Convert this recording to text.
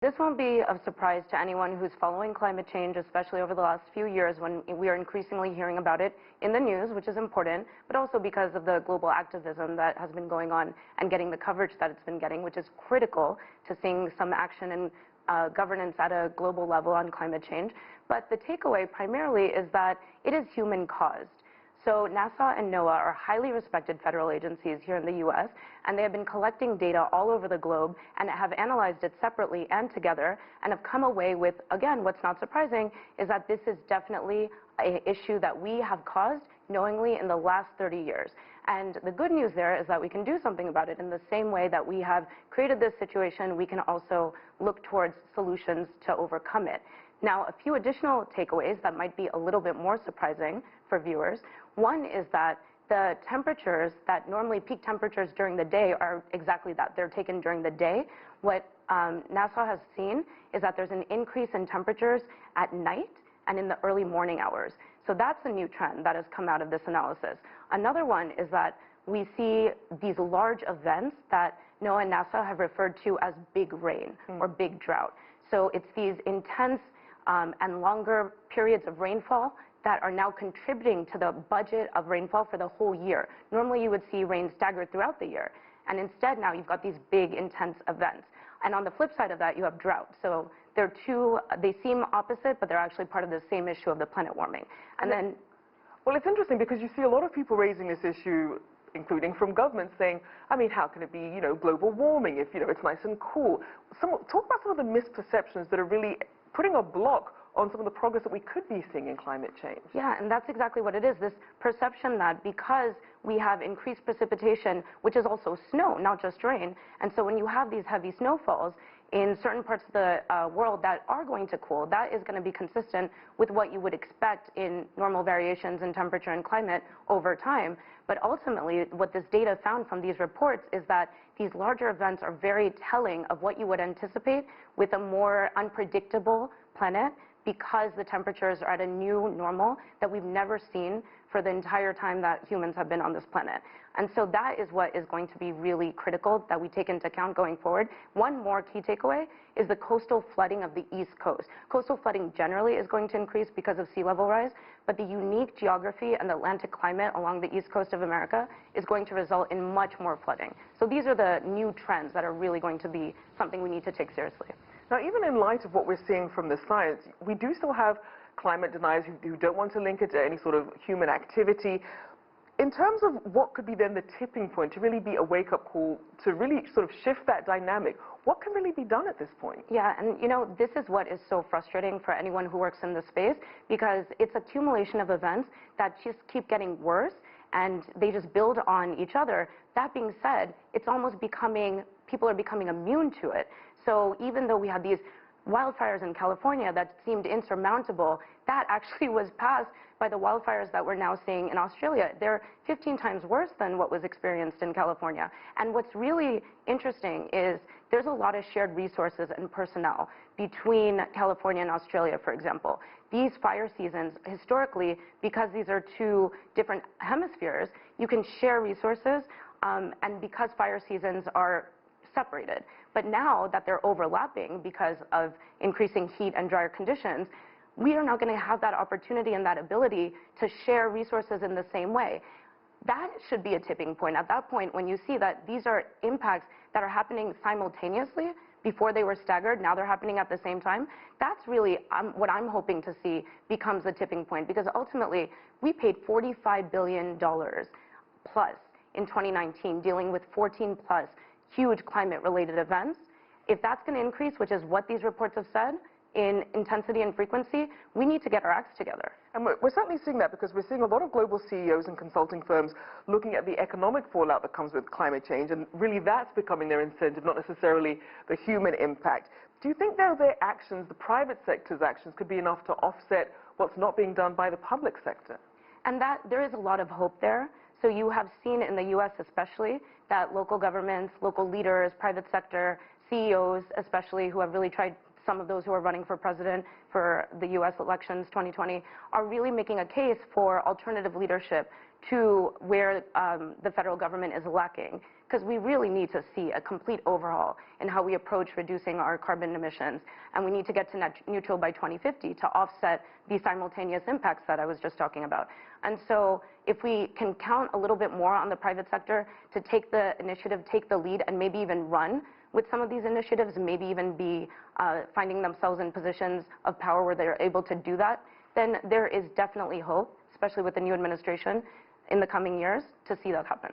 This won't be of surprise to anyone who's following climate change, especially over the last few years when we are increasingly hearing about it in the news, which is important, but also because of the global activism that has been going on and getting the coverage that it's been getting, which is critical to seeing some action and governance at a global level on climate change. But the takeaway primarily is that it is human-caused. So NASA and NOAA are highly respected federal agencies here in the U.S., and they have been collecting data all over the globe and have analyzed it separately and together and have come away with, again, what's not surprising is that this is definitely an issue that we have caused knowingly in the last 30 years. And the good news there is that we can do something about it in the same way that we have created this situation. We can also look towards solutions to overcome it. Now, a few additional takeaways that might be a little bit more surprising for viewers. One is that the temperatures that normally peak temperatures during the day are exactly that. They're taken during the day. What NASA has seen is that there's an increase in temperatures at night and in the early morning hours. So that's a new trend that has come out of this analysis. Another one is that we see these large events that NOAA and NASA have referred to as big rain or big drought. So it's these intense and longer periods of rainfall that are now contributing to the budget of rainfall for the whole year. Normally you would see rain staggered throughout the year, and instead now you've got these big intense events. And on the flip side of that, you have drought. So they're they seem opposite, but they're actually part of the same issue of the planet warming. And then, well, it's interesting because you see a lot of people raising this issue, including from governments, saying, I mean, how can it be, global warming if, it's nice and cool? Talk about some of the misperceptions that are really putting a block on some of the progress that we could be seeing in climate change. Yeah, and that's exactly what it is, this perception that because we have increased precipitation, which is also snow, not just rain, and so when you have these heavy snowfalls in certain parts of the world that are going to cool, that is going to be consistent with what you would expect in normal variations in temperature and climate over time. But ultimately, what this data found from these reports is that these larger events are very telling of what you would anticipate with a more unpredictable planet, because the temperatures are at a new normal that we've never seen for the entire time that humans have been on this planet. And so that is what is going to be really critical that we take into account going forward. One more key takeaway is the coastal flooding of the East Coast. Coastal flooding generally is going to increase because of sea level rise, but the unique geography and the Atlantic climate along the East Coast of America is going to result in much more flooding. So these are the new trends that are really going to be something we need to take seriously. Now, even in light of what we're seeing from the science, we do still have climate deniers who don't want to link it to any sort of human activity. In terms of what could be then the tipping point to really be a wake-up call, to really sort of shift that dynamic, what can really be done at this point? Yeah, and this is what is so frustrating for anyone who works in this space, because it's accumulation of events that just keep getting worse, and they just build on each other. That being said, it's almost people are becoming immune to it. So even though we had these wildfires in California that seemed insurmountable, that actually was passed by the wildfires that we're now seeing in Australia. They're 15 times worse than what was experienced in California. And what's really interesting is there's a lot of shared resources and personnel between California and Australia, for example. These fire seasons, historically, because these are two different hemispheres, you can share resources, and because fire seasons are separated. But now that they're overlapping because of increasing heat and drier conditions, we are not going to have that opportunity and that ability to share resources in the same way. That should be a tipping point. At that point, when you see that these are impacts that are happening simultaneously, before they were staggered, now they're happening at the same time, that's really what I'm hoping to see becomes a tipping point, because ultimately we paid $45 billion plus in 2019 dealing with 14 plus huge climate-related events. If that's going to increase, which is what these reports have said, in intensity and frequency, we need to get our acts together. And we're certainly seeing that, because we're seeing a lot of global CEOs and consulting firms looking at the economic fallout that comes with climate change, and really that's becoming their incentive, not necessarily the human impact. Do you think, though, their actions, the private sector's actions, could be enough to offset what's not being done by the public sector? And that there is a lot of hope there. So you have seen in the U.S. especially that local governments, local leaders, private sector, CEOs especially, who have really tried, some of those who are running for president for the U.S. elections 2020, are really making a case for alternative leadership to where the federal government is lacking, because we really need to see a complete overhaul in how we approach reducing our carbon emissions, and we need to get to net neutral by 2050 to offset the simultaneous impacts that I was just talking about. And so if we can count a little bit more on the private sector to take the initiative, take the lead, and maybe even run with some of these initiatives, maybe even be finding themselves in positions of power where they're able to do that, then there is definitely hope, especially with the new administration in the coming years, to see that happen.